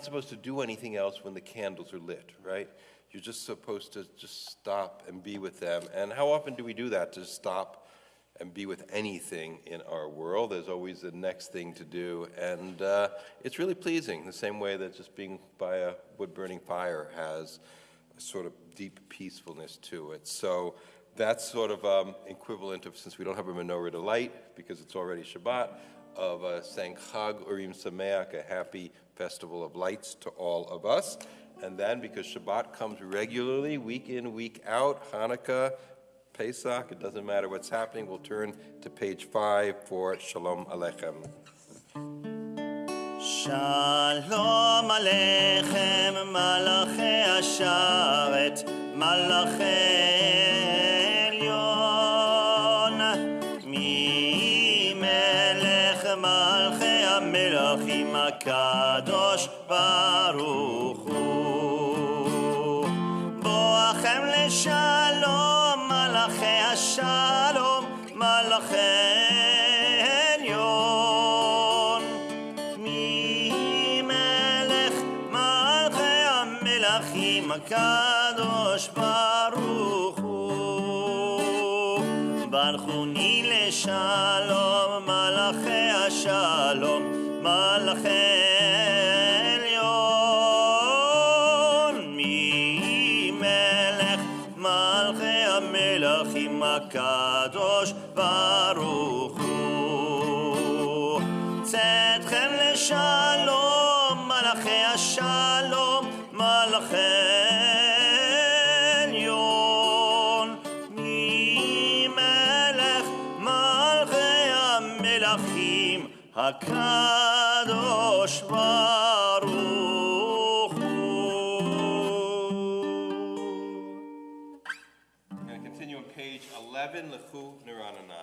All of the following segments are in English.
not supposed to do anything else when the candles are lit, right? You're just supposed to just stop and be with them. And how often do we do that, to stop and be with anything in our world? There's always the next thing to do. And it's really pleasing, the same way that just being by a wood-burning fire has a sort of deep peacefulness to it. So that's sort of equivalent of, since we don't have a menorah to light, because it's already Shabbat, of saying Chag Urim Sameach, a happy festival of lights to all of us. And then, because Shabbat comes regularly, week in, week out, Hanukkah, Pesach, it doesn't matter what's happening, we'll turn to page 5 for Shalom Aleichem. Shalom Aleichem, Malachei Hasharet, Malachei Elyon, Mi Melech Malchei HaMelachim HaKadosh Baruch Hu, Boachem LeShalom, Malachei Hashalom, Malachei Elyon, Mi Melech Malchei HaMelachim HaKadosh Baruch Hu, Baruchuni LeShalom, Malachei Hashalom, Malachei Elyon, Mi Melech Malchei HaMelachim HaKadosh Baruch Hu, Tzedchem LeShalom, Malachei Hashalom, Malachei Elyon, Mi Melech Malchei HaMelachim HaKadosh Baruch Hu. I'm going to continue on page 11, Lechu Neranana.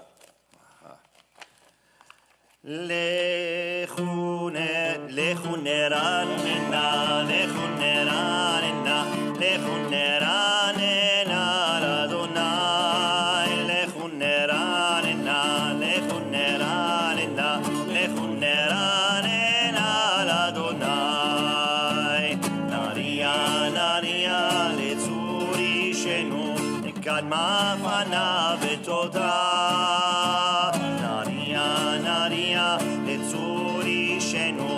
Lechu neranena, lechu neranena, lechu neranena l'Adonai, lechu neranena, lechu neranena, lechu neranena l'Adonai. Naria, naria, לצורי שנו, נקדמה פניו ותודה. נריה לצורי שנו,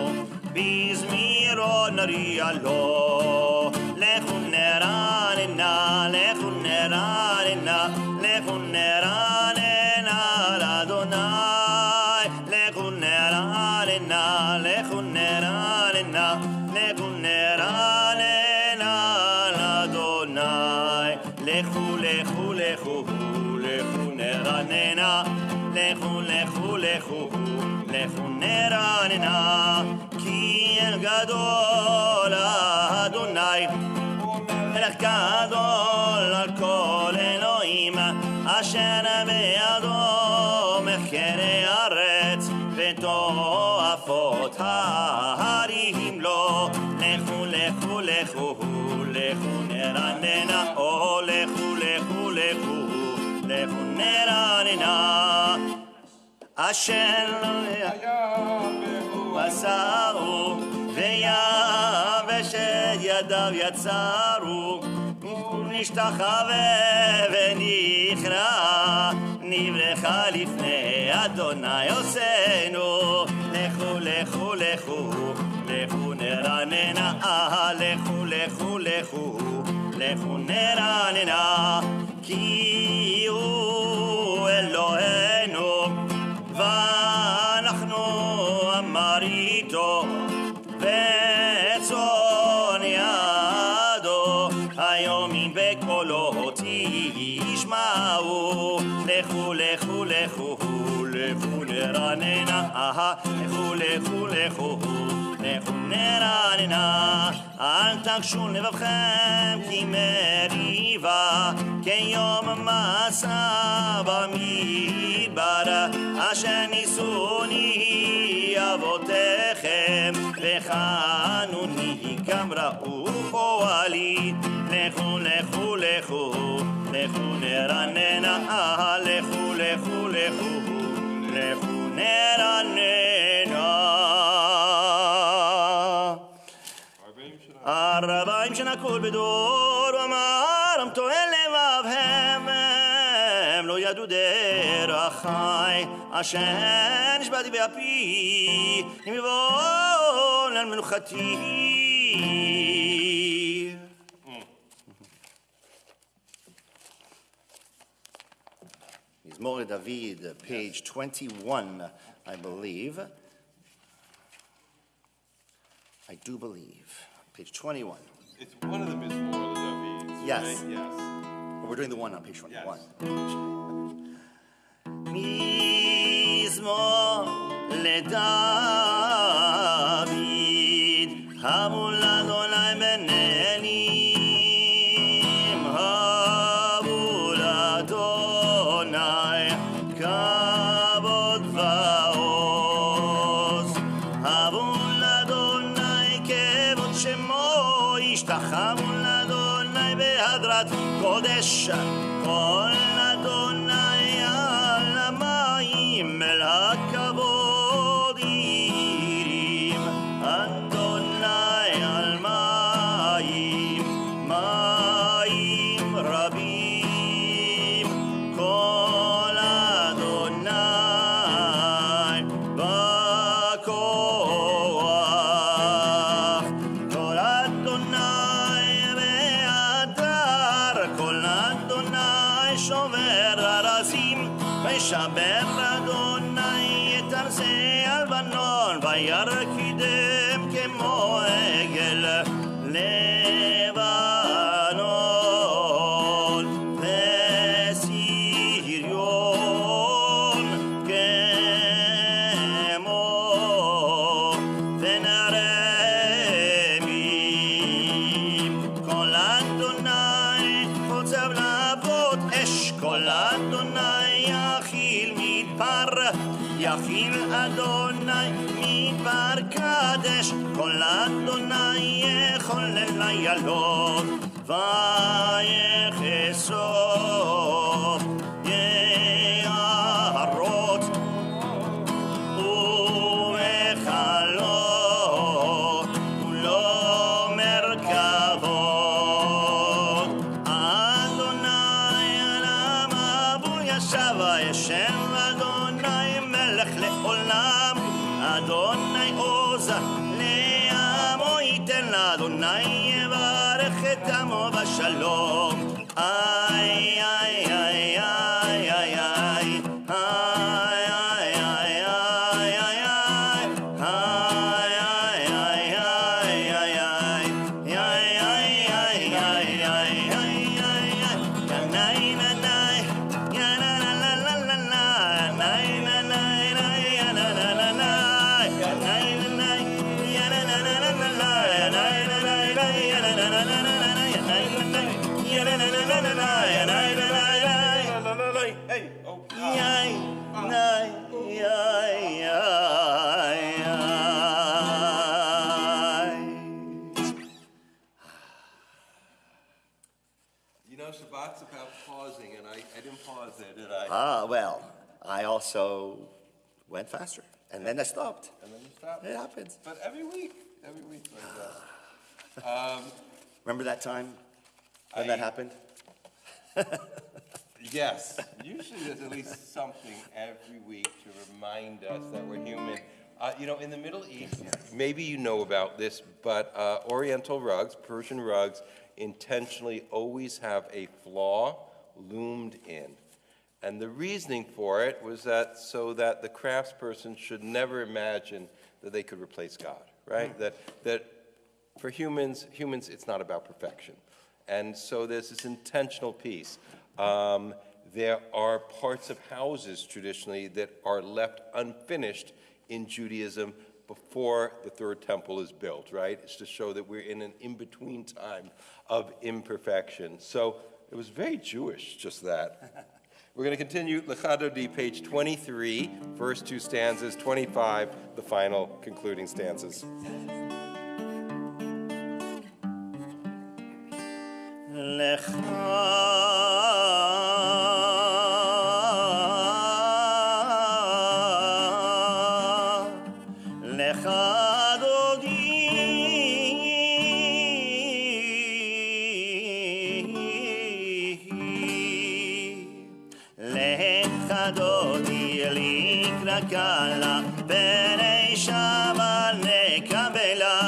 בזמירו נריה לו. לכו נרננה, לכו נרננה, לכו נרננה לאדוני. לכו נרננה, לכו נרננה, לכו נרננה לאדוני. לכו, לכו, לכו, לכו נרננה. לכו, לכו, לכו, לכו נרננה, כי אל גדול אדוני, מלך גדול על כל אלוהים, אשר בידו מחקרי הארץ, ותועפות ההרים לו. לכו, לכו, לכו, לכו נרננה, או לכו, לכו, לכו, לכו נרננה. אשר עשהו ויבש את ידיו יצרו, נשתחווה ונכרע, נברכה לפני אדוני עושנו. לכו, לכו, לכו, לכו נרננה, לכו, לכו, לכו, לכו נרננה, כי הוא אלוהינו ואנחנו אמריתו וצאן ידו, היומים בקולו תשמעו. לכו, לכו, לכו, לכו נרננה, לכו, לכו, לכו, לכו נרננה. אל תגשו לבבכם כי מריבה, כיום מסע במדבר, אשר ניסוני אבותיכם וחנוני גם ראו פועלי. לכו, לכו, לכו, לכו נרננה, לכו, לכו, לכו, לכו נרננה. הרביים שנקול בדור, ואמר טוען לבבהם, הם לא ידעו דרכי, אשר נשבעתי באפי, אם יבוא על מנוחתי. מזמור לדוד, page 21, I believe. I do believe. Page 21. It's one of them is more David's, Yes. right? Yes. But we're doing the one on page 21. Yes. מזמור לדוד, הבו לאדוני בננים, הבו לאדוני כבוד ועוז, הבו לאדוני כבוד שמו, ישתחוו לאדוני בהדרת קודש, כל אדוני על המים אל הכבוד ירים, אדוני על מים, מים רבים, כל אדוני בכוח, כל אדוני בהדר, כל אדוני שובר ארזים, וישבר אדוני את ארזי הלבנון, וירקידם כמו עגל לבנון, וסיריון כמו ונרמים, כל אדוני חוצב להבות אש, כל אדוני יכיל מדבר, יכיל אדוני מדבר קדש, כל אדוני יחולל אילות, ויחשוף יערות ומכלות ולא מרכבות, אדוני על המבול ישב, וישב אדוני מלך לעולם, אדוני עוז לעמו ייתן, לאדוני יברך את עמו בשלום. איי איי איי איי איי איי Hey, oh, you know, Shabbat's about pausing, and I didn't pause there, did I? Well, I also went faster, and then I stopped. And then you stopped. It happens. But every week like that. Remember that time when that happened? Yes, usually there's at least something every week to remind us that we're human. You know, in the Middle East, maybe you know about this, but Oriental rugs, Persian rugs, intentionally always have a flaw loomed in. And the reasoning for it was that so that the craftsperson should never imagine that they could replace God, right? That for humans, it's not about perfection. And so there's this intentional piece. There are parts of houses traditionally that are left unfinished in Judaism before the third temple is built, right? It's to show that we're in an in-between time of imperfection. So it was very Jewish, just that. We're going to continue Lecha Dodi, page 23, first two stanzas, 25, the final concluding stanzas. Lecha Dodi דודי לקרא קלה, פני שבת נקבלה.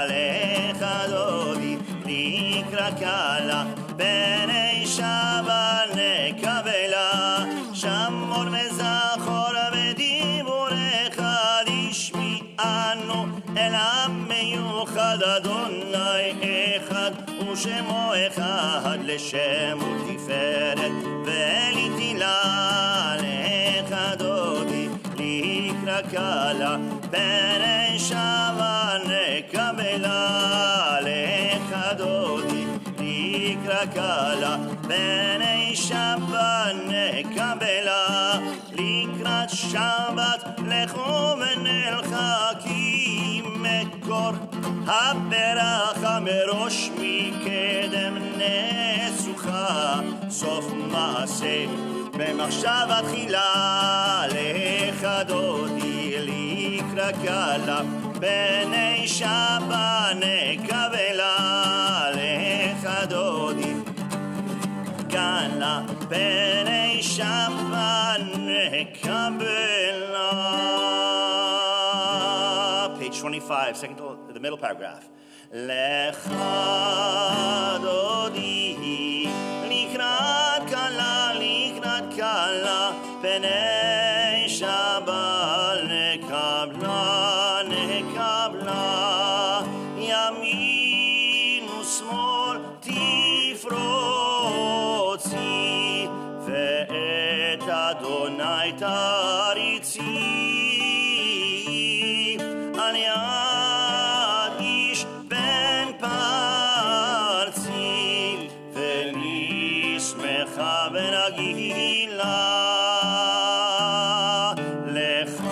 לך דודי לקרא קלה, פני שבת נקבלה. שמור וזכור בדיבורך, לשמיענו אל המיוחד. אדוני אחד ושמו אחד, לשם ולתפארת ולתהילה. לך דודי לקרא קלה, פני שבת נקבלה. לך דודי לקרא קלה, פני שבת נקבלה. לקראת שבת לכו ונלכה, כי מקור הברכה מראש מקדם נסוכה. סוף מעשה במחשבה תחילה. לך דודי לקרא קלה, פני שבת נקבלה. לך דודי קלה, פני שבת נקבלה. Page 25, second to the middle paragraph. לך דודי לקראת קלה, לקראת קלה, פני שבת נקבלה, נקבלה. ימין ושמאל תפרוצי, ואת אדוני תריצי. על יד איש בן פרצי, ונשמחה ונגילה. לך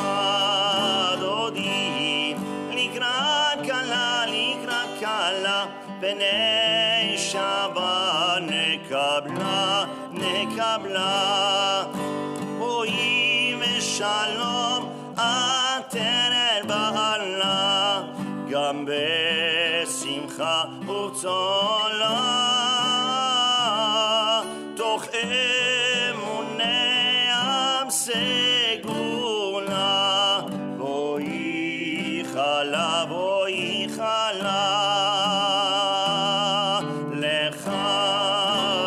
דודי לקראת קלה, לקראת קלה, פני שבת נקבלה, נקבלה. בואי ושלום עטרת בעלה, גם בשמחה ובצולה. תוך אמוני עם סגולה, בואי חלה, בואי חלה. לך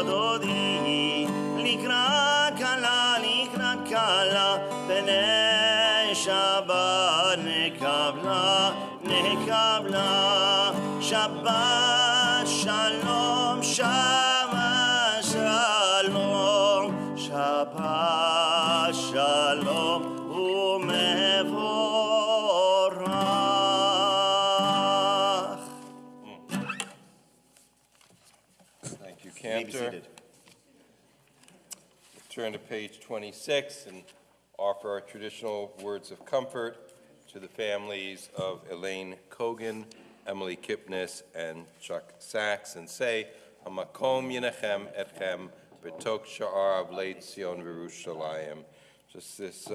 דודי לקראת קלה, לקראת קלה, פני שבת נקבלה, נקבלה. שבת שלום, שבת שלום, שבת שלום ומבורך. Thank you, May be Cantor. seated. Turn to page 26 and offer our traditional words of comfort to the families of Elaine Kogan, Emily Kipnis, and Chuck Sachs, and say, Hamakom Yenechem Etchem B'tok Sha'ar Avlei Tzion V'Yerushalayim. Just this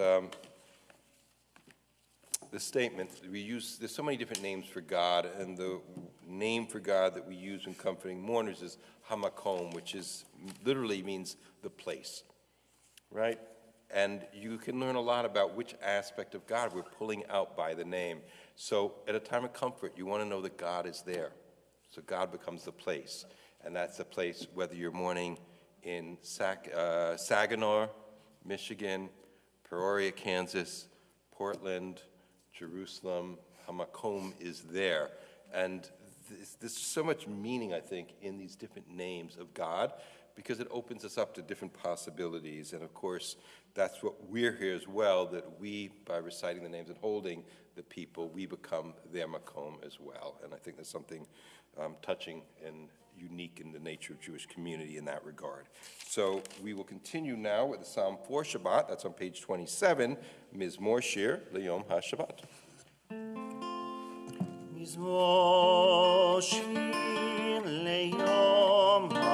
statement, we use, there's so many different names for God, and the name for God that we use in comforting mourners is Hamakom, which is literally means the place, right? And you can learn a lot about which aspect of God we're pulling out by the name. So at a time of comfort, you want to know that God is there. So God becomes the place. And that's the place, whether you're mourning in Saginaw, Michigan, Peoria, Kansas, Portland, Jerusalem, Hamakom is there. And there's so much meaning, I think, in these different names of God, because it opens us up to different possibilities. And of course, that's what we're here as well, that we, by reciting the names and holding the people, we become their makom as well. And I think there's something touching and unique in the nature of Jewish community in that regard. So we will continue now with the Psalm for Shabbat. That's on page 27, Mizmor Shir L'Yom HaShabbat. מזמור שיר ליום השבת,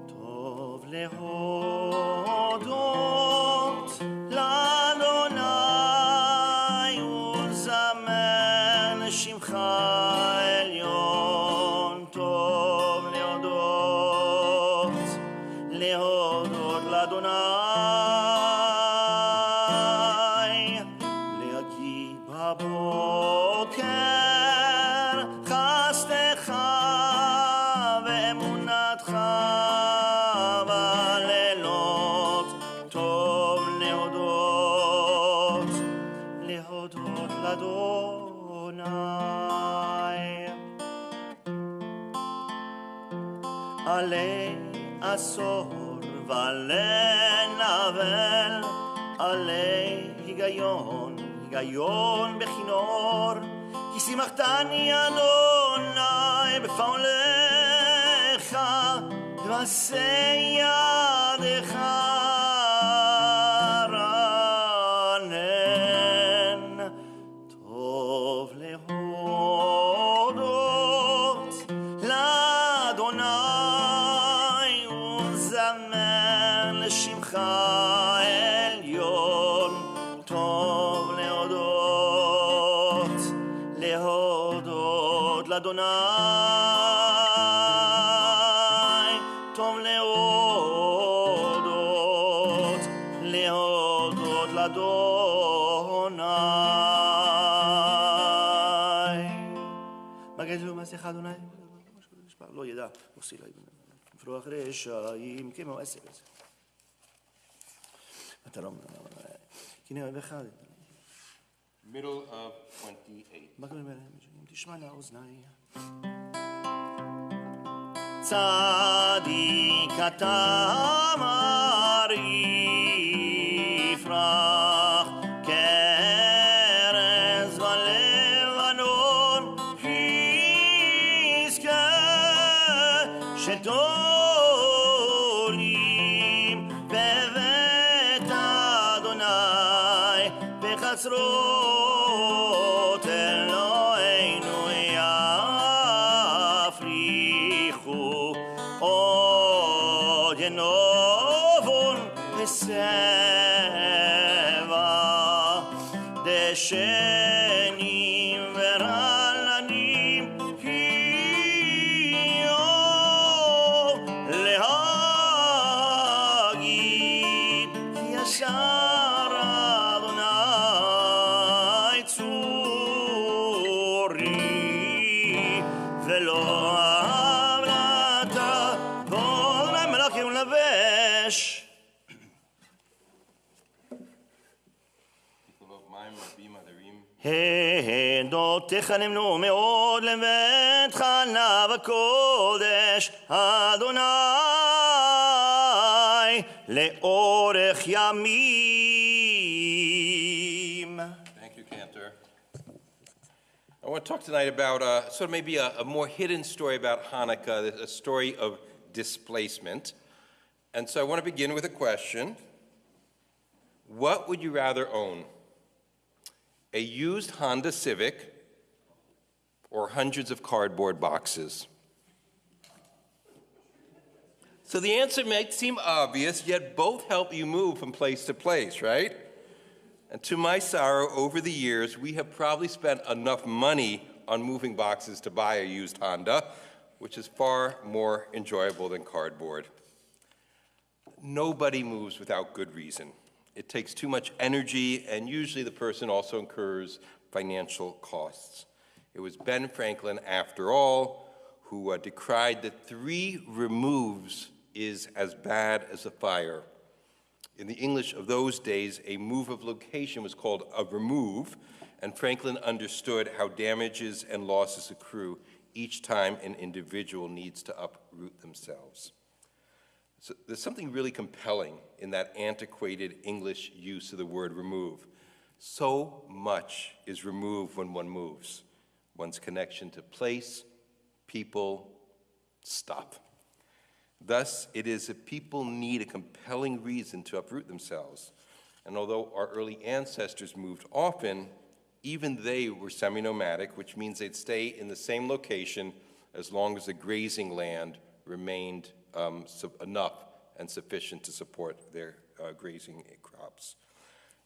טוב להודות לאדוני ולזמר לשמך עליון, טוב להודות לאדוני. עלי עשור ולנבל, עלי היגיון, היגיון בכינור, כי שימחתני אדוני בפועלך, ועשה ידך רענן. טוב להודות לאדוני ולזמר לשמך עליון. טוב להודות לאדוני, טוב להודות לאדוני. מגן ומסך אדוני לא ידע עושי לי פרוח רשעים כמו עשר. אתה לא כנראה באחד Middle of 28. תשמע לאוזני. צדיק אתה יפרח כארז בלבנון, יזכה שתולים בבית אדוני, בחצרות אלוהינו יפריחו עוד ינובון ושבע, דשנים ורעננים איוב להגיד, כי ישר אדוני צורי ולא עבלתה כל המלאכים ולבש. העדותיך נמנו מאוד לביתך נא בקודש אדוני לאורך ימים. Thank you, Cantor. I want to talk tonight about sort of maybe a more hidden story about Hanukkah, a story of displacement. And so I want to begin with a question. What would you rather own? A used Honda Civic or hundreds of cardboard boxes? So the answer might seem obvious, yet both help you move from place to place, right? And to my sorrow, over the years, we have probably spent enough money on moving boxes to buy a used Honda, which is far more enjoyable than cardboard. Nobody moves without good reason. It takes too much energy, and usually the person also incurs financial costs. It was Ben Franklin, after all, who decried that 3 removes is as bad as a fire. In the English of those days, a move of location was called a remove, and Franklin understood how damages and losses accrue each time an individual needs to uproot themselves. So there's something really compelling in that antiquated English use of the word remove. So much is removed when one moves. One's connection to place, people, stuff. Thus, it is that people need a compelling reason to uproot themselves. And although our early ancestors moved often, even they were semi-nomadic, which means they'd stay in the same location as long as the grazing land remained enough and sufficient to support their grazing crops.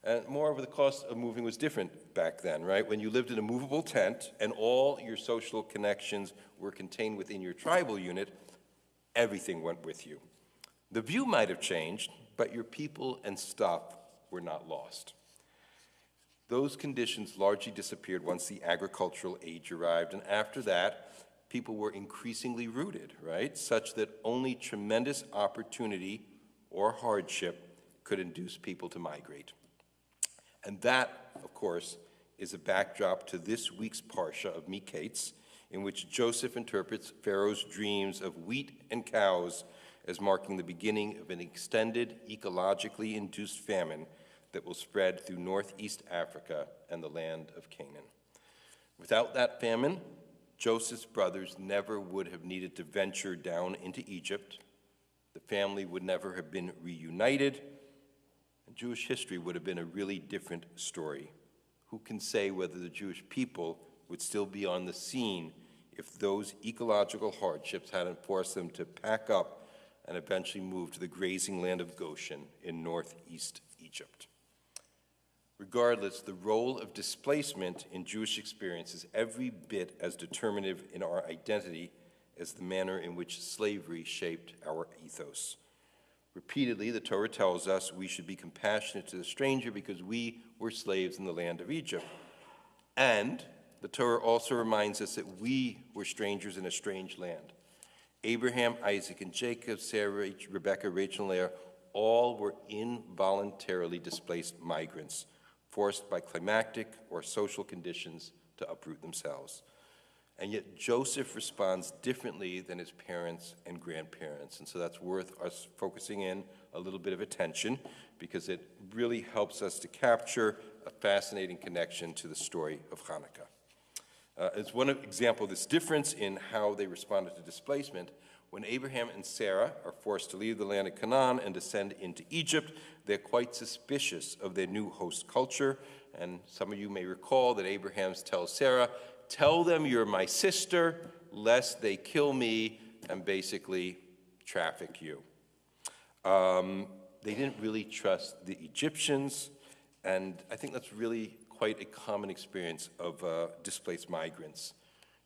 And moreover, the cost of moving was different back then, right? When you lived in a movable tent and all your social connections were contained within your tribal unit, everything went with you. The view might have changed, but your people and stuff were not lost. Those conditions largely disappeared once the agricultural age arrived, and after that, people were increasingly rooted, right? Such that only tremendous opportunity or hardship could induce people to migrate. And that, of course, is a backdrop to this week's Parsha of Miketz, in which Joseph interprets Pharaoh's dreams of wheat and cows as marking the beginning of an extended, ecologically induced famine that will spread through northeast Africa and the land of Canaan. Without that famine, Joseph's brothers never would have needed to venture down into Egypt. The family would never have been reunited, and Jewish history would have been a really different story. Who can say whether the Jewish people would still be on the scene if those ecological hardships hadn't forced them to pack up and eventually move to the grazing land of Goshen in northeast Egypt? Regardless, the role of displacement in Jewish experience is every bit as determinative in our identity as the manner in which slavery shaped our ethos. Repeatedly, the Torah tells us we should be compassionate to the stranger because we were slaves in the land of Egypt. And the Torah also reminds us that we were strangers in a strange land. Abraham, Isaac, and Jacob, Sarah, Rebekah, Rachel, and Leah, all were involuntarily displaced migrants, forced by climactic or social conditions to uproot themselves. And yet Joseph responds differently than his parents and grandparents. And so that's worth us focusing in a little bit of attention because it really helps us to capture a fascinating connection to the story of Hanukkah. As one example of this difference in how they responded to displacement, when Abraham and Sarah are forced to leave the land of Canaan and descend into Egypt, they're quite suspicious of their new host culture. And some of you may recall that Abraham tells Sarah, "Tell them you're my sister, lest they kill me and basically traffic you." They didn't really trust the Egyptians, and I think that's really quite a common experience of displaced migrants.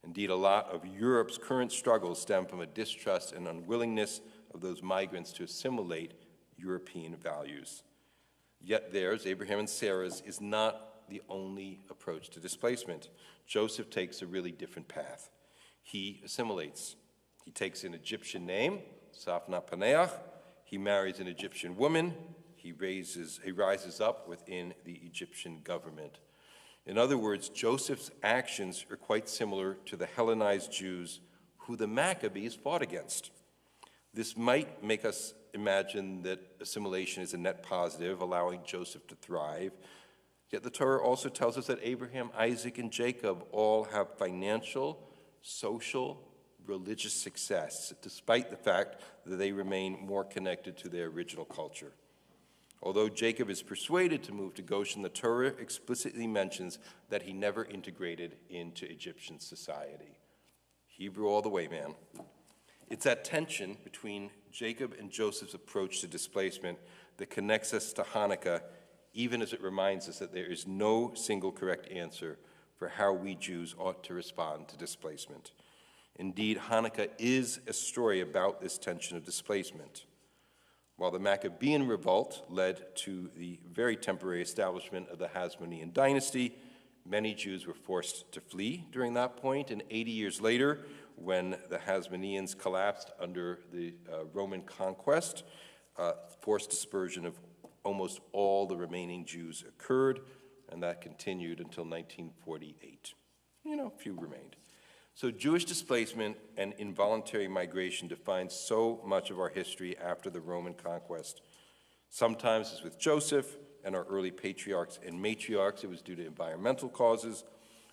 Indeed, a lot of Europe's current struggles stem from a distrust and unwillingness of those migrants to assimilate European values. Yet theirs, Abraham and Sarah's, is not the only approach to displacement. Joseph takes a really different path. He assimilates. He takes an Egyptian name, Safna Paneach. He marries an Egyptian woman. He rises up within the Egyptian government. In other words, Joseph's actions are quite similar to the Hellenized Jews who the Maccabees fought against. This might make us imagine that assimilation is a net positive, allowing Joseph to thrive. Yet the Torah also tells us that Abraham, Isaac, and Jacob all have financial, social, religious success, despite the fact that they remain more connected to their original culture. Although Jacob is persuaded to move to Goshen, the Torah explicitly mentions that he never integrated into Egyptian society. Hebrew all the way, man. It's that tension between Jacob and Joseph's approach to displacement that connects us to Hanukkah, even as it reminds us that there is no single correct answer for how we Jews ought to respond to displacement. Indeed, Hanukkah is a story about this tension of displacement. While the Maccabean revolt led to the very temporary establishment of the Hasmonean dynasty, many Jews were forced to flee during that point, and 80 years later, when the Hasmoneans collapsed under the Roman conquest, forced dispersion of almost all the remaining Jews occurred, and that continued until 1948. Few remained. So Jewish displacement and involuntary migration defines so much of our history after the Roman conquest. Sometimes, as with Joseph and our early patriarchs and matriarchs, it was due to environmental causes.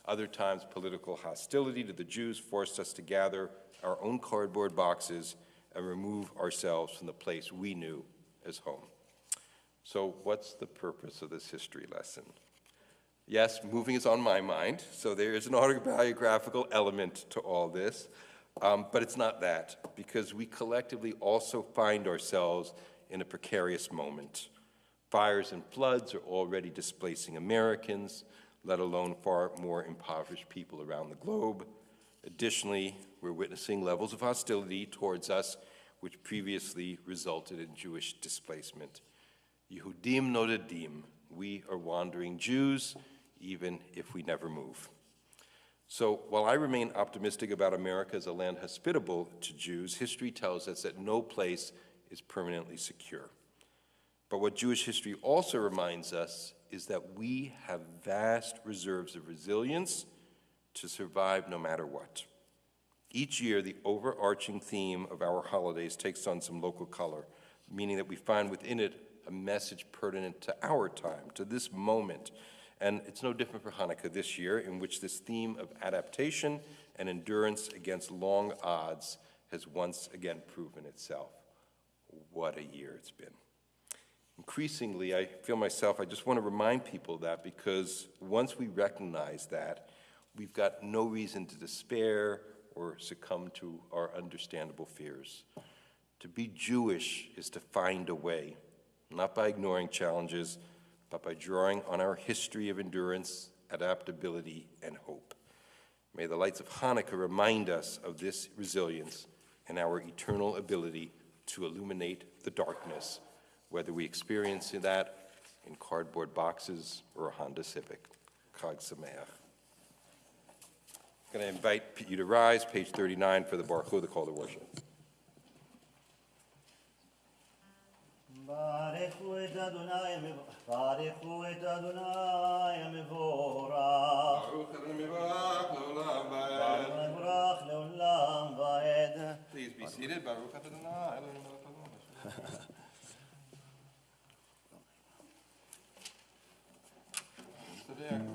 Other times, political hostility to the Jews forced us to gather our own cardboard boxes and remove ourselves from the place we knew as home. So what's the purpose of this history lesson? Yes, moving is on my mind, so there is an autobiographical element to all this, but it's not that, because we collectively also find ourselves in a precarious moment. Fires and floods are already displacing Americans, let alone far more impoverished people around the globe. Additionally, we're witnessing levels of hostility towards us which previously resulted in Jewish displacement. Yehudim nodadim, we are wandering Jews, even if we never move. So while I remain optimistic about America as a land hospitable to Jews, history tells us that no place is permanently secure. But what Jewish history also reminds us is that we have vast reserves of resilience to survive no matter what. Each year, the overarching theme of our holidays takes on some local color, meaning that we find within it a message pertinent to our time, to this moment. And it's no different for Hanukkah this year, in which this theme of adaptation and endurance against long odds has once again proven itself. What a year it's been. Increasingly, I feel myself, I just want to remind people of that, because once we recognize that, we've got no reason to despair or succumb to our understandable fears. To be Jewish is to find a way, not by ignoring challenges, but by drawing on our history of endurance, adaptability, and hope. May the lights of Hanukkah remind us of this resilience and our eternal ability to illuminate the darkness, whether we experience that in cardboard boxes or a Honda Civic. Chag Sameach. I'm going to invite you to rise, page 39, for the Baruch Hu, the call to worship. ברכו את אדוני המבורך. ברוך אדוני מבורך לעולם ועד. מבורך לעולם ועד. Please be seated. Baruch Adonai Eloheinu melech haolam.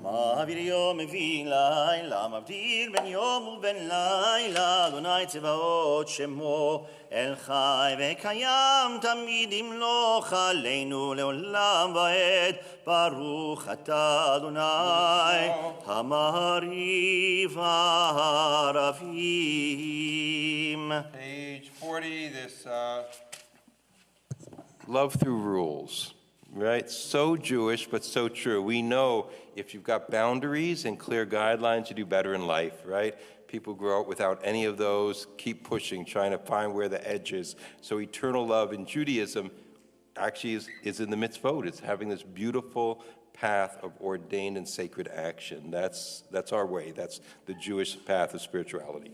מעביר יום מביא לילה, מבדיל בין יום ובין לילה, אדוני צבאות שמו, אל חי וקיים תמיד ימלוך עלינו לעולם ועד. ברוך אתה אדוני המריב הערבים. Page 40, this love through rules. Right? So Jewish, but so true. We know if you've got boundaries and clear guidelines, you do better in life, right? People grow up without any of those, keep pushing, trying to find where the edge is. So eternal love in Judaism actually is in the mitzvot. It's having this beautiful path of ordained and sacred action. That's our way. That's the Jewish path of spirituality.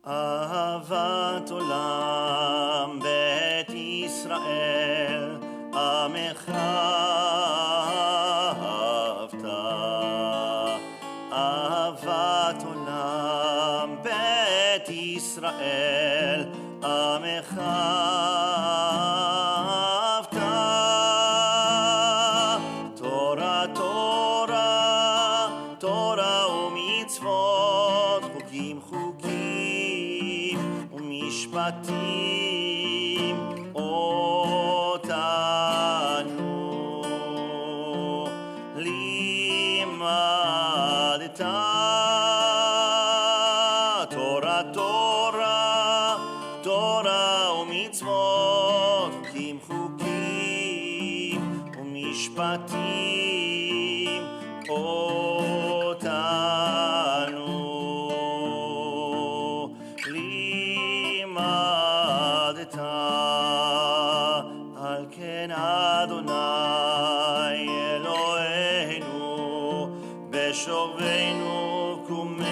אהבת עולם בית ישראל עמך אהבת, אהבת עולם בית ישראל עמך אהבת. תורה תורה תורה ומצוות, חוקים חוקים ומשפטים תורה תורה תורה ומצוות, חוקים חוקים ומשפטים אותנו לימדת. על כן אדוני אלוהינו בשוכבנו קומנו,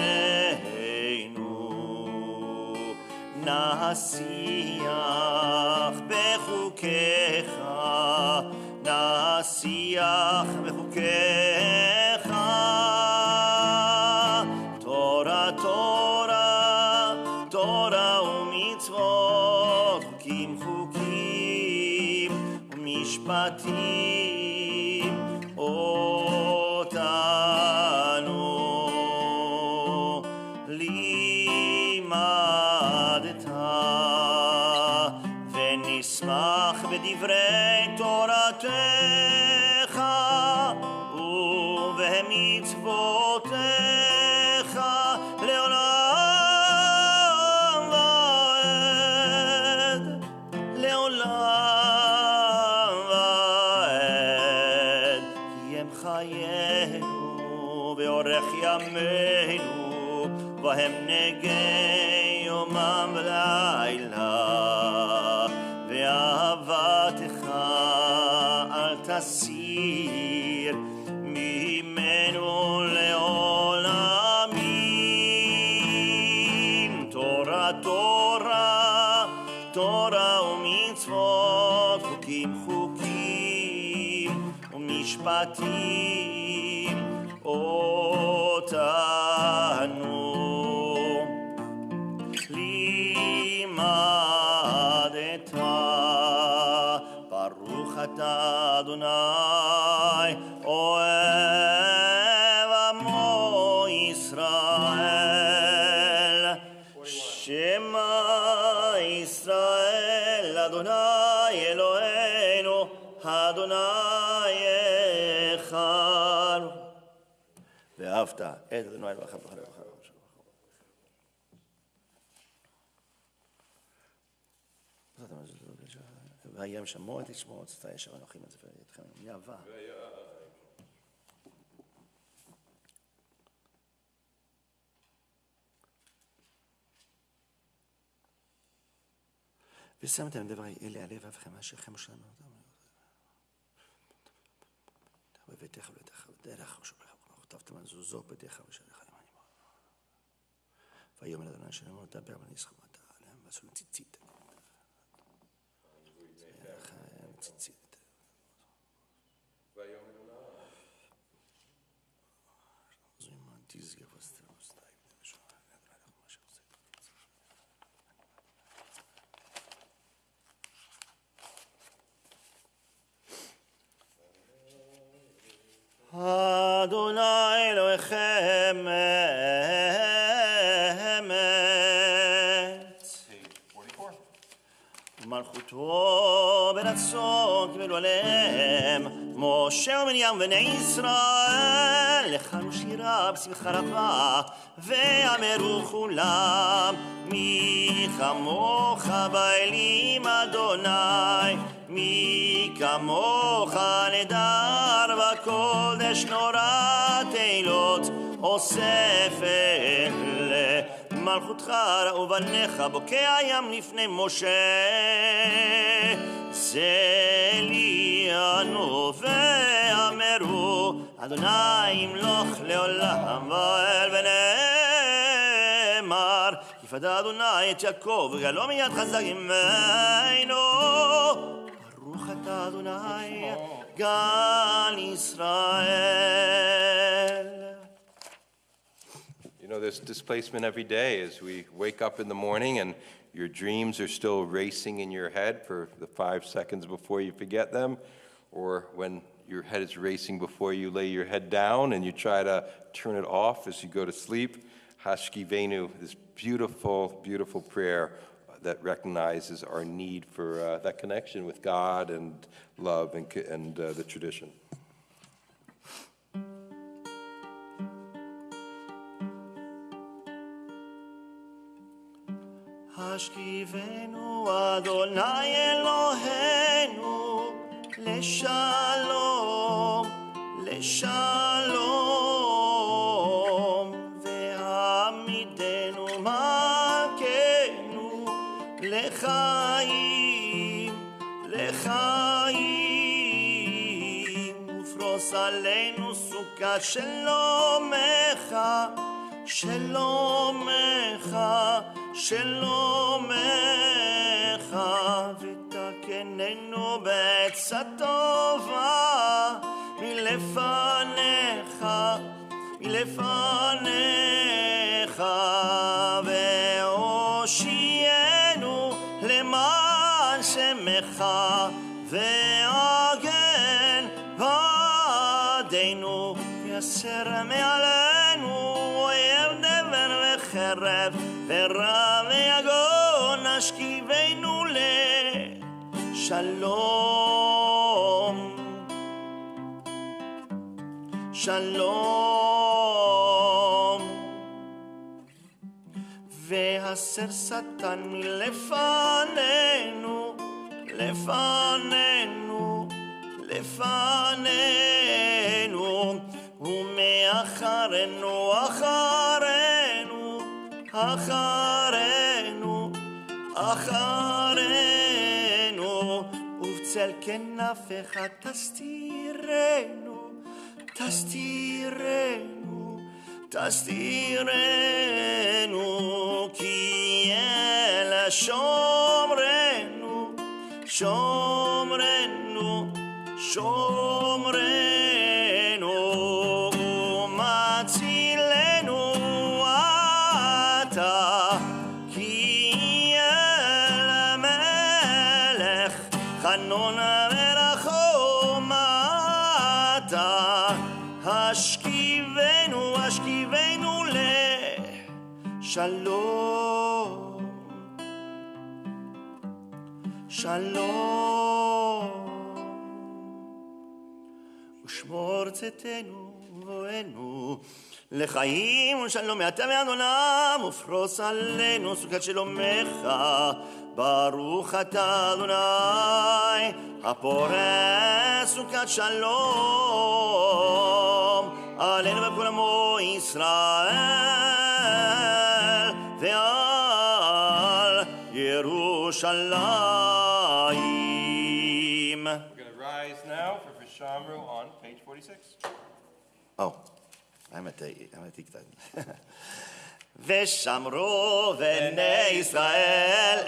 נשיח בחוקיך, נשיח בחוקיך. תורה תורה תורה ומצוות, חוקים חוקים ומשפטים אותנו לימדת. ונשמח בדברי תורתך ובמצוותיך לעולם ועד, לעולם ועד. כי הם חיינו ואורך ימינו, והם נגי יומם ולילה. ואהבתך אל תסיר ממנו לעולמים. תורה תורה תורה ומצוות, חוקים חוקים אותנו. לימדת, ברוך אתה אדוני, אוהב עמו ישראל. שמע ישראל, אדוני אלוהינו, אדוני אחד. ואהבת את אדוני אלוהיך בכל לבבך. והיה שמוע את לשמוע את שפתי אשר אנוכי מצווה אתכם מאהבה. ושמתם דברי אלה על לבבכם אשריכם ושלנו אותם. בביתך ובדרך ודרך ושומרך וכתבתם על זוזו בדרך ושלך למעני בו. ויאמר אדוני שלנו לדבר ונסחו מטה עליהם ועשו ציצית. ציצית. זו אימן תזגר וסתר וסתיים. אדוני אלוהיכם אמת. מלכותו ברצון קיבלו עליהם משה ומרים בני ישראל, לחנו שירה בשמחה רבה ואמרו כולם, מי כמוך באלים אדוני, מי כמוך נדר בקודש נורת אילות, אוסף אלה מלכותך ראו בניך, בוקע ים לפני משה. זה ליאנו ואמרו, אדוני ימלוך לעולם ועד, ונאמר, יפדה אדוני את יעקב וגלו מיד חזק ממנו. ברוך אתה אדוני גל ישראל. You know, there's displacement every day as we wake up in the morning and your dreams are still racing in your head for the 5 seconds before you forget them, or when your head is racing before you lay your head down and you try to turn it off as you go to sleep. Hashkivenu, this beautiful, beautiful prayer that recognizes our need for that connection with God and love and the tradition. השכיבנו אדוני אלוהינו לשלום, לשלום, והעמידנו מלכנו לחיים, לחיים, ופרוס עלינו סוכת שלומך, שלומך, שלומך, ותקננו בעצה טובה מלפניך, מלפניך, והושיענו למען שמך, והגן בעדנו, ויסר מעלינו אויב דבר וחרב, ורע ויגון השכיבנו לשלום, שלום, והסר שטן מלפנינו, לפנינו, לפנינו, ומאחרינו, אחרינו, אחרינו, אחרינו, ובצל כנפיך תסתירנו, תסתירנו, תסתירנו, כי אלה שומרנו, שומרנו, שומרנו. השכיבנו, השכיבנו לשלום. שלום. ושמור צאתנו ובואנו לחיים ושלום מעתה ועד עולם, ופרוס עלינו סוכת שלומך. ברוך אתה אדוני הפורס סוכת שלום עלינו וכל עמו ישראל ועל ירושלים. We're going to rise now for Vishamru on page 46. Oh, I'm at קצת. ושמרו בני ישראל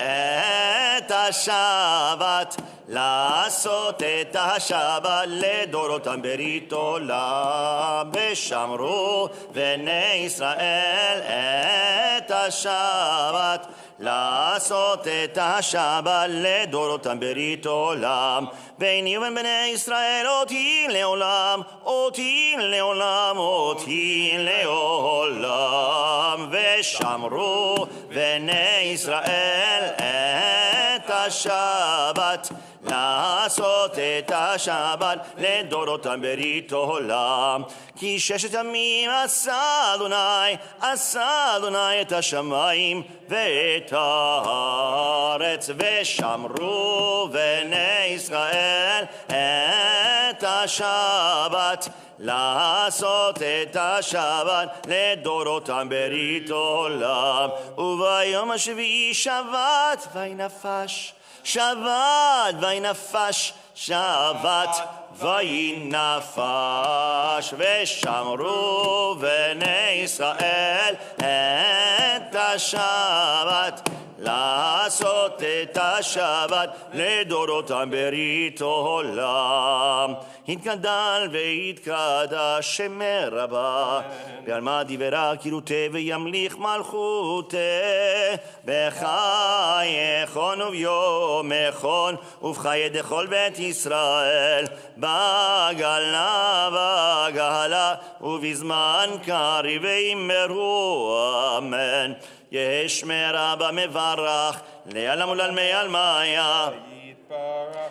את השבת, לעשות את השבת לדורותם ברית עולם. ושמרו בני ישראל את השבת, לעשות את השבת לדורותם ברית עולם. ביני ובין בני ישראל אותי לעולם, אותי לעולם, אותי לעולם. ושמרו בני ישראל את השבת, לעשות את השבת לדורותם ברית עולם. כי ששת ימים עשה אדוני את השמיים ואת הארץ. ושמרו בני ישראל את השבת, לעשות את השבת לדורותם ברית עולם. וביום השביעי שבת וינפש, שבת וינפש, שבת וינפש. ושמרו בני ישראל את השבת, לעשות את השבת לדורותם ברית עולם. התגדל והתקדש שמי רבה, בעלמא דיברה קירותה וימליך מלכותה. בחייכון וביומכון ובחיי דכל בית ישראל, בגלה בגלה ובזמן קריב ואמרו אמן. ישמר רבה מברך לעלם ולעלמי עלמיה,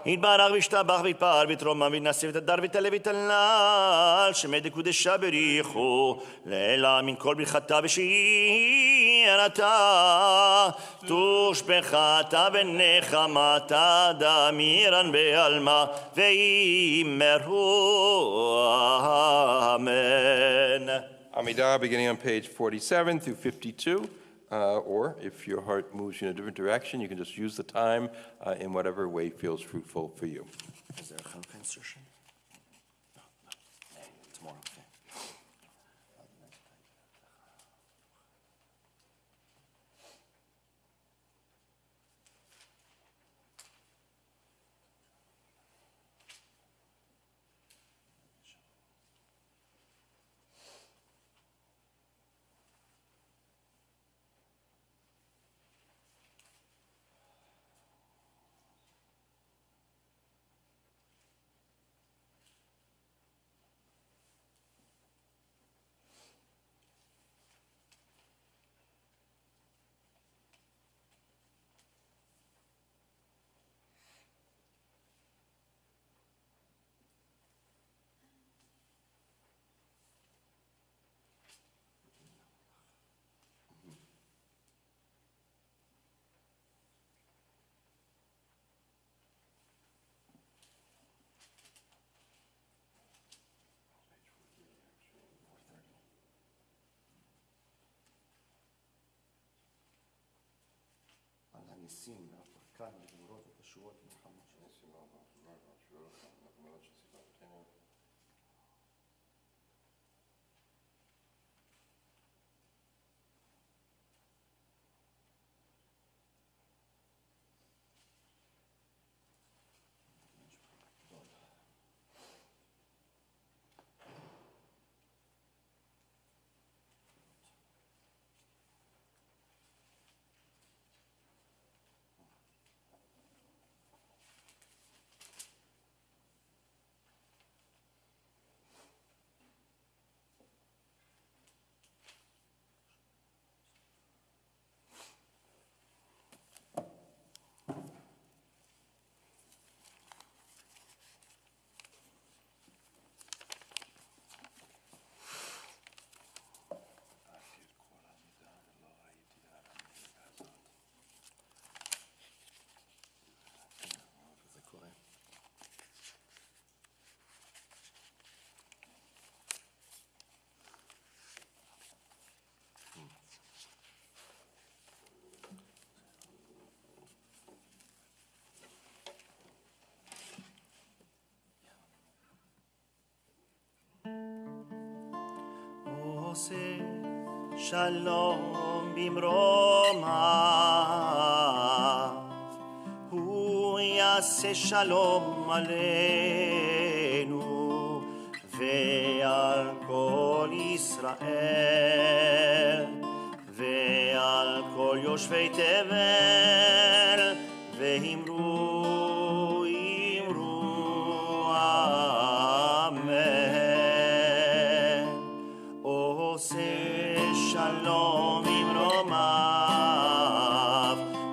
יתברך וישתבח ויתפאר ויתרומם ויתנשא ותדר ויתעלה ויתהלל, שמי דקודשה בריחו לעילא מן כל ברכתה ושירתה, תושבחתה ונחמתה דמירן בעלמא ואמרו אמן. Amidah, beginning on page 47 through 52. Or if your heart moves you in a different direction, you can just use the time in whatever way feels fruitful for you. Is there a Chanukah insertion? No. Tomorrow, okay. הניסים והפרקן וגבורות ותשועות ומלחמות. עושה שלום במרומיו, הוא יעשה שלום עלינו ועל כל ישראל ועל כל יושבי תבל, ואמרו אמן. עושה שלום במרומיו,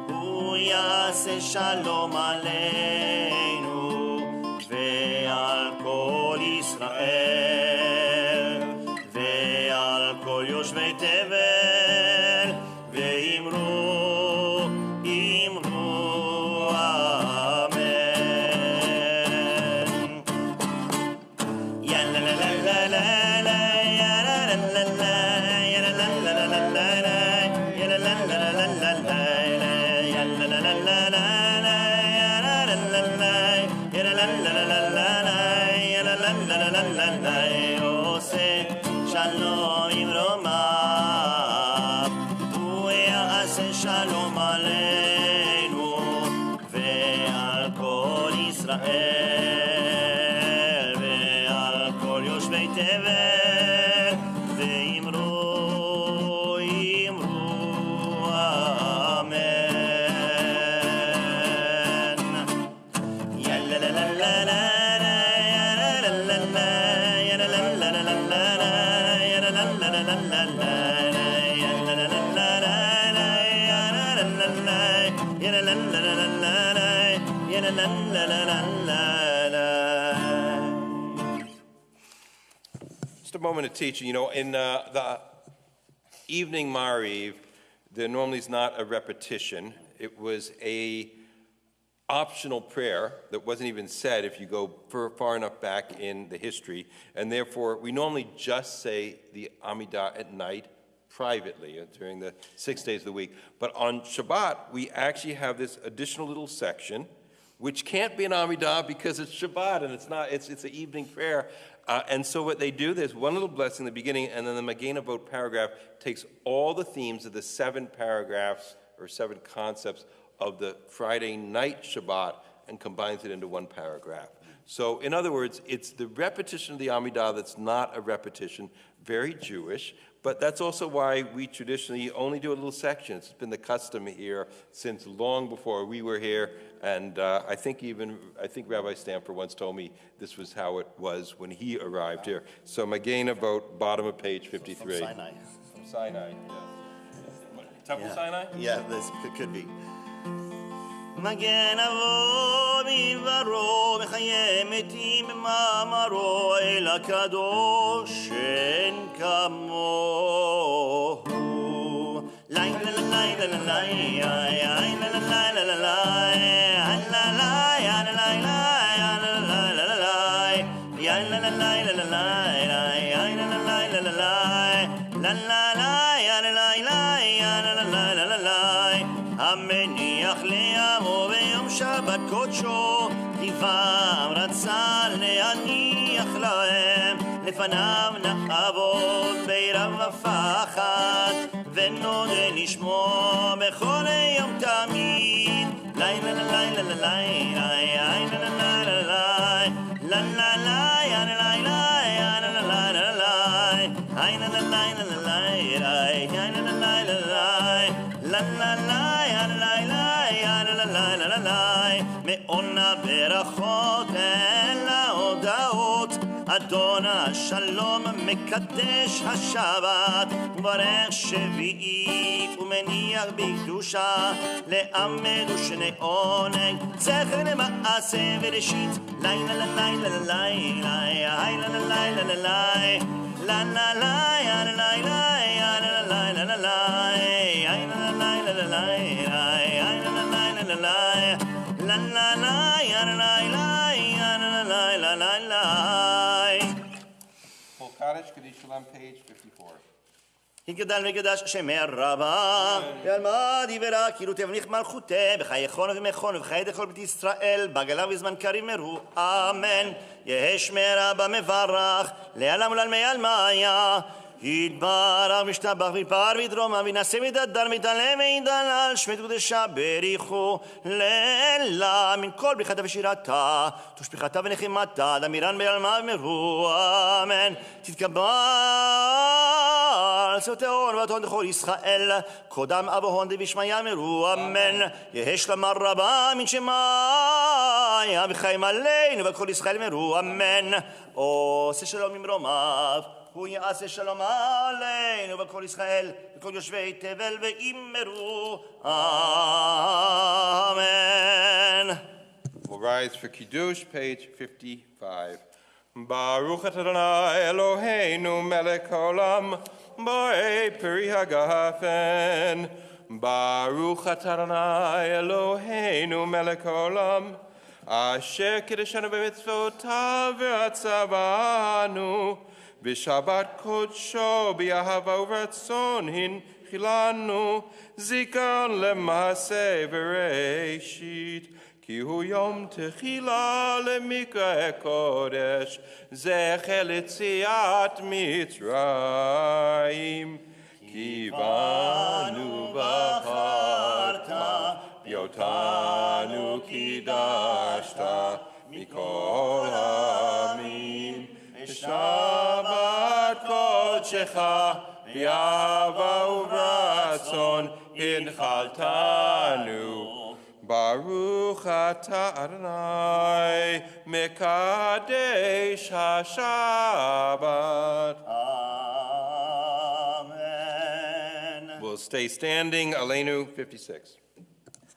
הוא יעשה שלום עלינו ועל כל ישראל ועל כל יושבי תבל, ואמרו אמן. יאללה לה לה לה לה לה, יאללה לה לה לה, יאללה לה לה לה לה, יאללה לה לה לה לה לה, יאללה לה לה לה לה, יאללה לה לה לה, יאללה לה לה לה לה, יאללה לה לה לה לה לה. עושה שלום במרומיו, הוא יעשה שלום עלינו ועל כל ישראל ועל כל יושבי תבל, ואמרו אמן. יאללה לה לה לה לה, יאללה לה לה לה, יאללה לה לה לה לה, יאללה לה לה לה לה לה, יאללה לה לה לה לה, יאללה לה לה לה, yalla la la la la la, yalla la la la la la la. Just a moment of teaching. You know, in the evening Mariv, there normally is not a repetition. It was a optional prayer that wasn't even said if you go far enough back in the history, and therefore we normally just say the Amidah at night privately during the 6 days of the week. But on Shabbat, we actually have this additional little section, which can't be an Amidah because it's Shabbat and it's an evening prayer. And so what they do, there's one little blessing in the beginning, and then the Magen Avot paragraph takes all the themes of the 7 paragraphs or 7 concepts of the Friday night Shabbat and combines it into one paragraph. So in other words, it's the repetition of the Amidah that's not a repetition, very Jewish, but that's also why we traditionally only do a little section. It's been the custom here since long before we were here, and I think Rabbi Stamper once told me this was how it was when he arrived here. So Magen Avot, bottom of page 53. From Sinai. From Sinai, yes. Temple Sinai? Yeah, this could be. מגן אבות בדברו וחיי מתים במאמרו אל הקדוש אין כמוהו. לילה לילה לילה לילה המניח לעמו ביום שבת קודשו, טבעם רצה להניח להם, לפניו נעבוד ביראה ופחד, ונודה לשמו בכל יום תמיד. לילה לילה לילה לילה מעונה ברכות אל ההודעות, אדון השלום מקדש השבת, וברך שביעי ומניח בקדושה, לעמד ושני עונג זכר למעשה וראשית. לילה לילה לילה לילה Full Kaddish, Kaddish Shalom, page 54. יגדל וקדש שמי רבה, ועלמא דיברה כאילו תבניך מלכותה, בחיי חון ומחון ובחיי דכל בית ישראל, בגלה ובזמן קריב מרו, אמן. יהא שמי רבה מברך, לעלם ולעלמי עלמיה, יתברך משתבח ויפר ויתרומם וינשא ויתהדר ויתעלה וידלל שמי קודשה בריחו לילה מן כל ברכתה ושירתה תושבחתה ונחמתה דמירן בעלמה ומרו אמן תתקבל סוטאון ותהון לכל ישראל קודם אבוהון דבישמיה מרו אמן יהא שלמה רבה מן שמיה וחיים עלינו וכל ישראל מרו אמן עושה שלום ממרומיו הוא יעשה שלום עלינו וכל ישראל וכל יושבי תבל ואמרו אמן. We'll rise for Kiddush, page 55. Baruch Adonai Eloheinu melech haolam bo'ei peri hagafen. Baruch Adonai Eloheinu melech haolam asher kiddushanu b'mitzvotav v'atzavanu b'shabbat kodsho b'yahava u'ratzon hinchilanu zikon lema'aseh v'reishit כי הוא יום תחילה למקרא קודש, זכר ליציאת מצרים. כי בנו בחרת, ואותנו קידשת מכל העמים. בשבת קודשך, באהבה וברצון, הנחלתנו. Baruch atah Adonai mekadesh ha-Shabbat. Amen. We'll stay standing. Aleinu 56.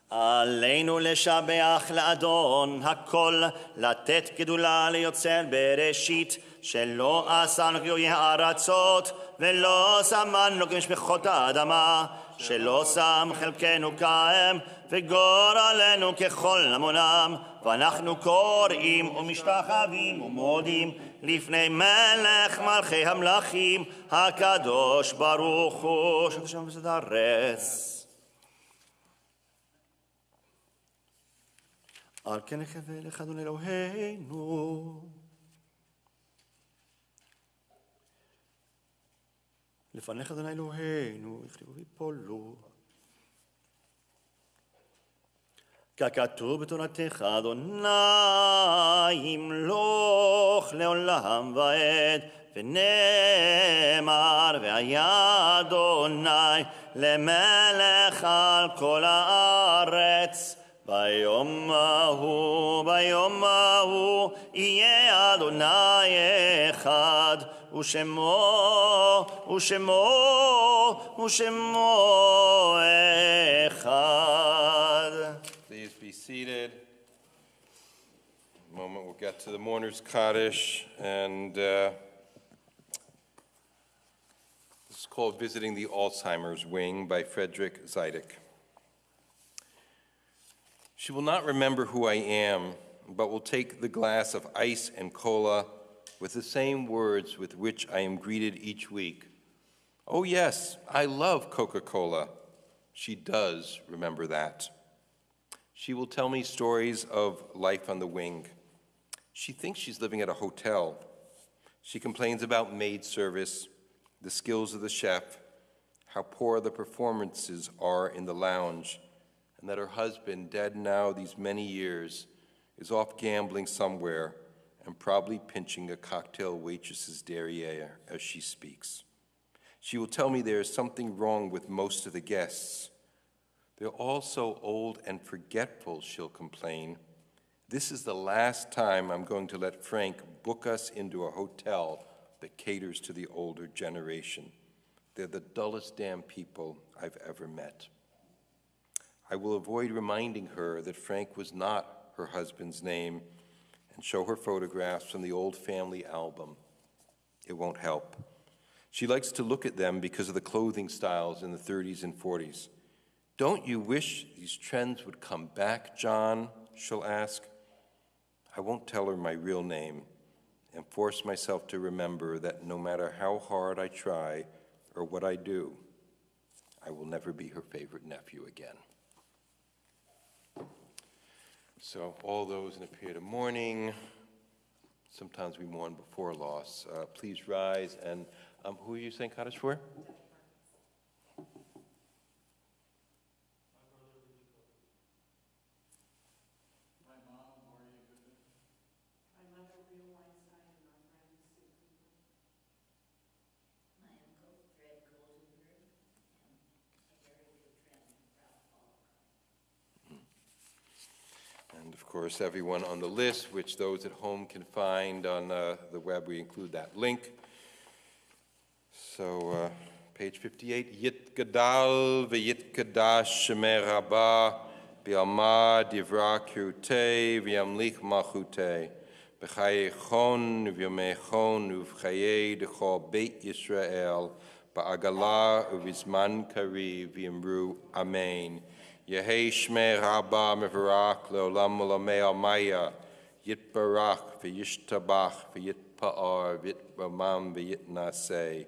עלינו לשבח לאדון הכל, לתת גדולה ליוצר בראשית, שלא עשנו כגויי הארצות, ולא שמנו כמשפחות האדמה, שלא שם חלקנו כהם, וגורלנו ככל נמונם, ואנחנו קוראים ומשתחווים ומודים לפני מלך מלכי המלכים, הקדוש ברוך הוא, שתשם וסדרס. על כן נחווה לך אדוני אלוהינו. לפניך אדוני אלוהינו, יכתבו ויפולו. ככתוב בתורתך אדוני ימלוך לעולם ועד, ונאמר והיה אדוני למלך על כל הארץ. ביום ההוא יהיה אדוני אחד, ושמו אחד. Please be seated. In a moment we'll get to the mourner's Kaddish, and this is called Visiting the Alzheimer's Wing by Frederick Zidek. She will not remember who I am, but will take the glass of ice and cola with the same words with which I am greeted each week. Oh yes, I love Coca-Cola. She does remember that. She will tell me stories of life on the wing. She thinks she's living at a hotel. She complains about maid service, the skills of the chef, how poor the performances are in the lounge, and that her husband, dead now these many years, is off gambling somewhere and probably pinching a cocktail waitress's derriere as she speaks. She will tell me there is something wrong with most of the guests. They're all so old and forgetful, she'll complain. This is the last time I'm going to let Frank book us into a hotel that caters to the older generation. They're the dullest damn people I've ever met. I will avoid reminding her that Frank was not her husband's name and show her photographs from the old family album. It won't help. She likes to look at them because of the clothing styles in the 30s and 40s. Don't you wish these trends would come back, John? She'll ask. I won't tell her my real name and force myself to remember that no matter how hard I try or what I do, I will never be her favorite nephew again. So all those in a period of mourning, sometimes we mourn before loss. Please rise, and Who are you saying Kaddish for? And of course, everyone on the list, which those at home can find on the web, we include that link. So, page 58, Yit Gadal v'Yit Kadash Shemer Rabba B'Alma Divra Kirute v'Yamlich Malchute B'Chaye Chon v'Yomei Chon v'Chaye D'Chol Beit Yisrael Ba'agala v'Zman Kari v'Yamru Amen. Yehei Shmei Rabba Mevarach Leolam Olamei Almaya Yit Barach v'Yishtabach v'Yit Pa'ar v'Yit Ramam v'Yit Naseh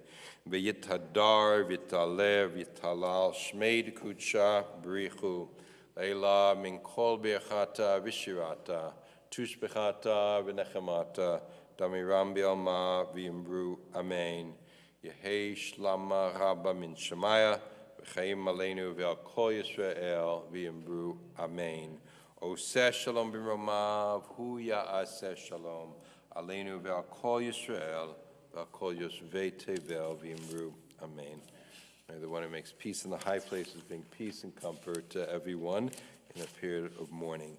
v'Yit Hadar v'Yit Alev v'Yit Halal Shmei D'Kudsha B'Richu Leila Min Kol B'Echata V'Shirata Tush B'Echata V'Nechemata Damiram B'Alma v'Yimru Amen. Yehei Shlama Rabba Min Shemaya V'chaim Aleinu V'al Kol Yisrael V'Yimru Amen. Oseh Shalom B'Romav Hu Ya'aseh Shalom Aleinu V'al Kol Yisrael V'al Kol Yosvei Tevel V'Yimru Amen. May the one who makes peace in the high places bring peace and comfort to everyone in a period of mourning.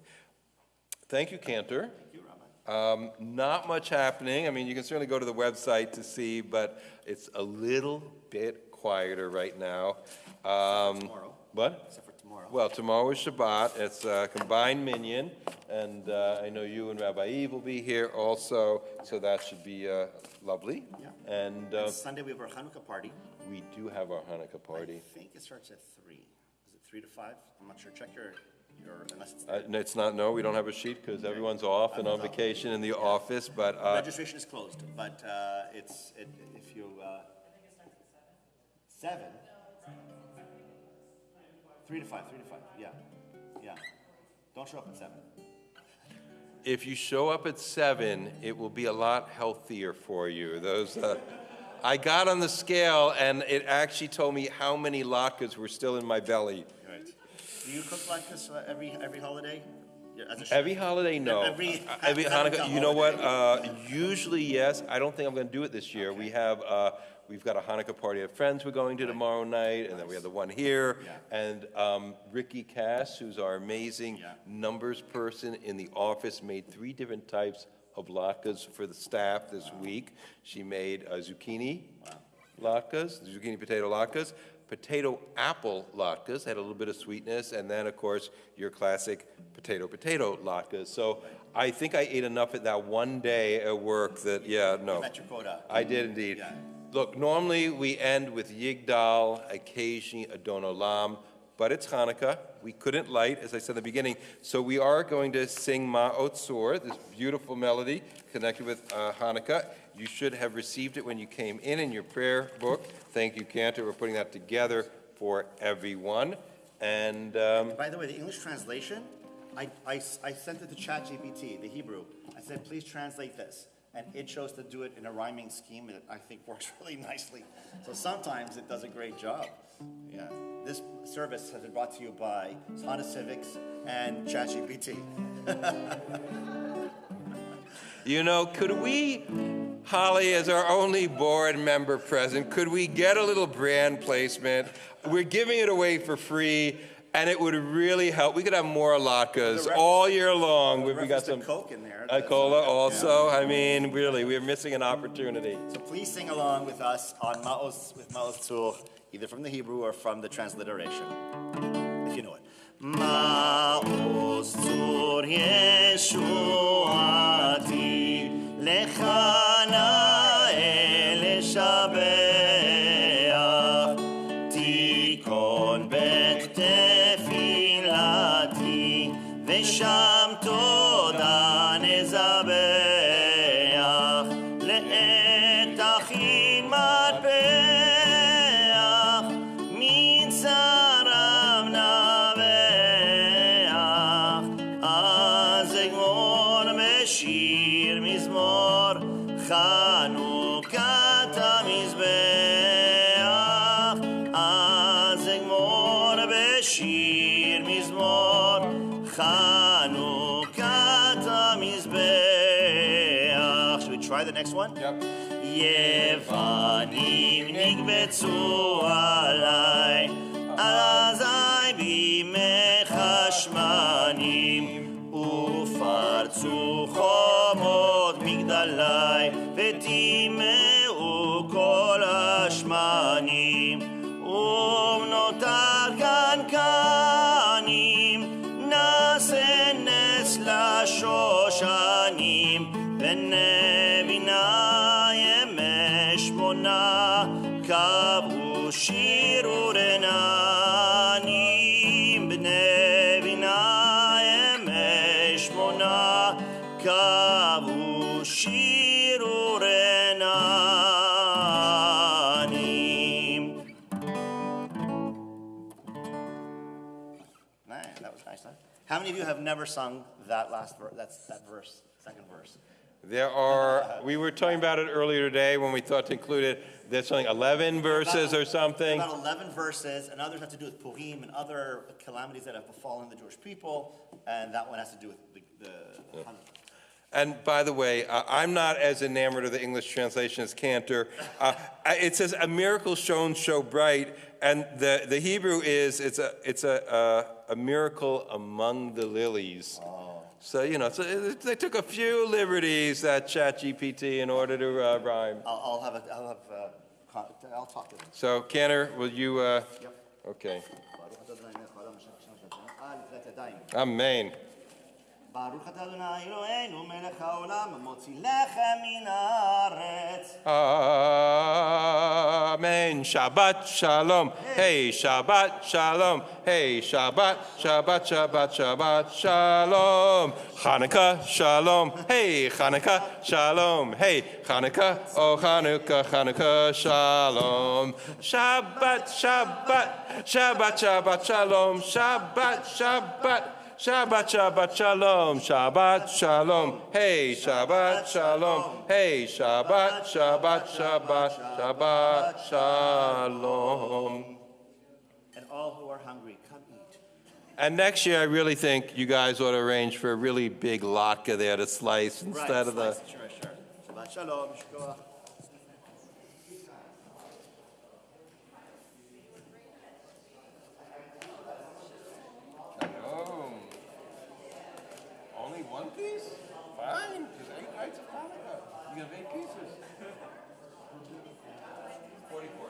Thank you, Cantor. Thank you, Rabbi. Not much happening. I mean, you can certainly go to the website to see, but it's a little bit quieter right now. Tomorrow. What? Except for tomorrow. Well, tomorrow is Shabbat. It's a combined minyan, and I know you and Rabbi Eve will be here also, so that should be lovely. Yeah. And Sunday we have our Hanukkah party. we do have our Hanukkah party. I think it starts at 3. Is it 3 to 5? I'm not sure. Check your unless it's No, it's not, no, we don't have a sheet because everyone's off and on vacation in the office, but registration is closed, but if you 7. 3 to 5. Yeah. Don't show up at 7. if you show up at 7, it will be a lot healthier for you. I got on the scale and it actually told me how many latkes were still in my belly. Right. Do you cook latkes every holiday? Yeah, as a chef? Every holiday, no. Every Hanukkah, you know what? holiday. Usually, yes. I don't think I'm going to do it this year. Okay. We've got a Hanukkah party at Friends we're going to tomorrow night, and then we have the one here. Yeah. And Ricky Cass, who's our amazing Yeah. numbers person in the office, made 3 different types of latkes for the staff this week. She made zucchini latkes, zucchini potato latkes, potato apple latkes, had a little bit of sweetness, and then, of course, your classic potato latkes. So I think I ate enough at that one day at work that, yeah, no. You met your quota. I did indeed. Yeah. Look, normally we end with Yigdal, occasionally Adon Olam, but it's Hanukkah. We couldn't light, as I said in the beginning, so we are going to sing Ma'ot Tzor, this beautiful melody connected with Hanukkah. You should have received it when you came in your prayer book. Thank you, Cantor, for putting that together for everyone. And By the way, the English translation, I sent it to ChatGPT, the Hebrew. I said, please translate this. And it chose to do it in a rhyming scheme that I think works really nicely. So sometimes it does a great job. Yeah. This service has been brought to you by Honda Civics and ChatGPT. you know, could we, Holly, as our only board member present, could we get a little brand placement? We're giving it away for free, and it would really help. We could have more latkes all year long. We got some Coke in there. cola also. Yeah. I mean, really, we're missing an opportunity. So please sing along with us on Ma'os Tzur, either from the Hebrew or from the transliteration, if you know it. Ma'os Tzur Yeshuati Lechana El Shabeach Tikon Bet Tefilati Vesham Toda Nezabeach Le'et Achin Matbeach Min Saram Naveach Az Egmor Meshir Mizmor one? Yep. יוונים נקבצו עליי, אזי בימי חשמנים, ופרצו חומות מגדלי, וטימאו כל השמנים, ובנותיו קנקנים, נעשה נס לשושנים, ונבינה ימי שמונה, קבעו שירו רננים, בנבינה ימי שמונה, קבעו שירו רננים. Man, that was nice, huh? How many of you have never sung that last verse? That verse, second verse. We were talking about it earlier today when we thought to include it. There's something 11 verses or something. About 11 verses, and others have to do with Purim and other calamities that have befallen the Jewish people, and that one has to do with the And by the way, I'm not as enamored of the English translation as Cantor. It says a miracle shone so bright, and the Hebrew is it's a miracle among the lilies. Oh. So they took a few liberties at ChatGPT in order to rhyme. I'll talk to them. So Cantor, will you? Yep. Okay. Amen. ברוך אתה אדוני אלוהינו מלך העולם המוציא לחם מן הארץ. Amen. Shabbat shalom. Hey, Shabbat shalom. Hey, Shabbat, Shabbat, Shabbat, Shabbat shalom. Hanukkah shalom. Hey, Hanukkah shalom. Hey, Hanukkah, oh Hanukkah, Hanukkah shalom. Shabbat, Shabbat, Shabbat, Shabbat shalom. Shabbat, Shabbat. Shabbat, Shabbat, Shalom, Shabbat, Shalom, hey, Shabbat, Shalom, hey, Shabbat, Shabbat, Shabbat, Shabbat, Shalom. And all who are hungry, come eat. And next year, I really think you guys ought to arrange for a really big latke there to slice instead of the... Sure. Shabbat Shalom, Shkoach. Only one piece? Fine, because 8 nights of Hanukkah. You have 8 pieces. 44.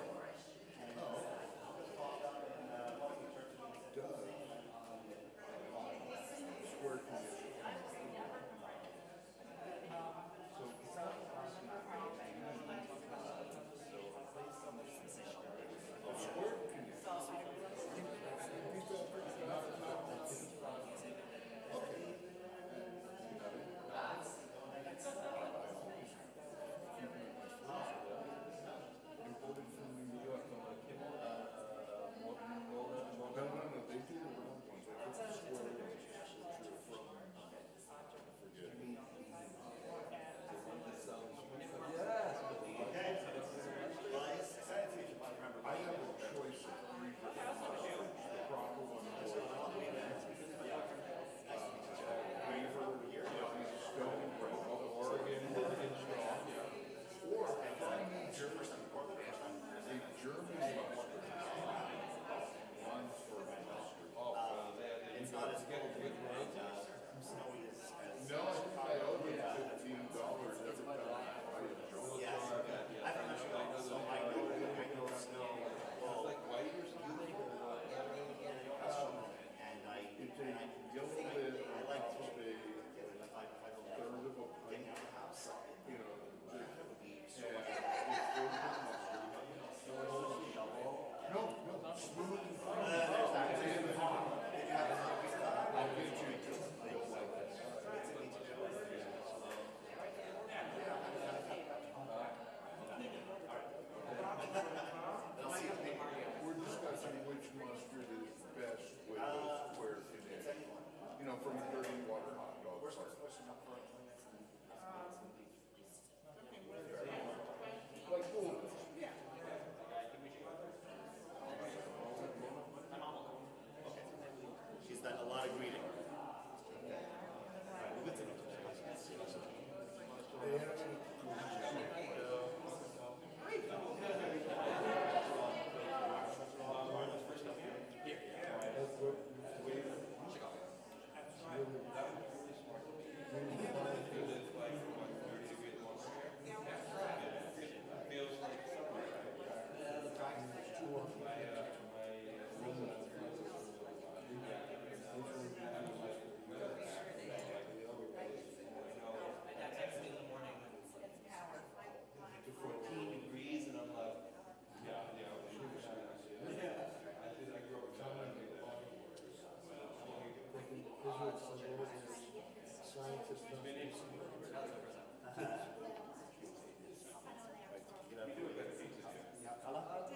Kala?